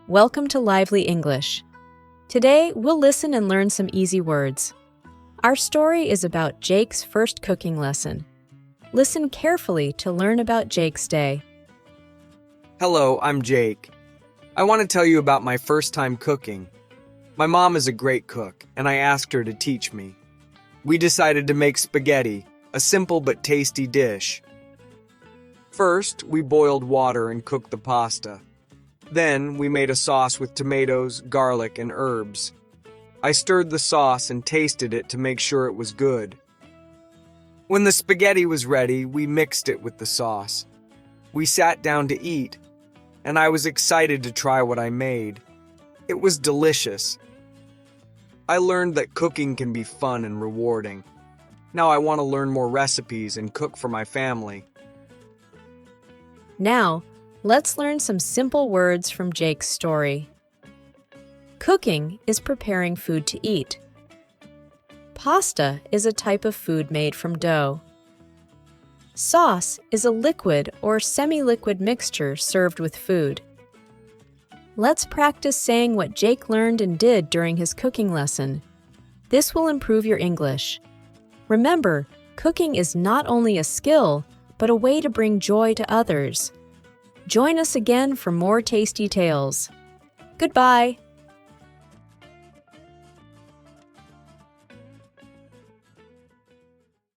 Welcome to Lively English. Today, we'll listen and learn some easy words. Our story is about Jake's first cooking lesson. Listen carefully to learn about Jake's day. Hello, I'm Jake. I want to tell you about my first time cooking. My mom is a great cook, and I asked her to teach me. We decided to make spaghetti, a simple but tasty dish. First, we boiled water and cooked the pasta. Then, we made a sauce with tomatoes, garlic, and herbs. I stirred the sauce and tasted it to make sure it was good. When the spaghetti was ready, we mixed it with the sauce. We sat down to eat, and I was excited to try what I made. It was delicious. I learned that cooking can be fun and rewarding. Now I want to learn more recipes and cook for my family. Now, let's learn some simple words from Jake's story. Cooking is preparing food to eat. Pasta is a type of food made from dough. Sauce is a liquid or semi-liquid mixture served with food. Let's practice saying what Jake learned and did during his cooking lesson. This will improve your English. Remember, cooking is not only a skill, but a way to bring joy to others. Join us again for more tasty tales. Goodbye!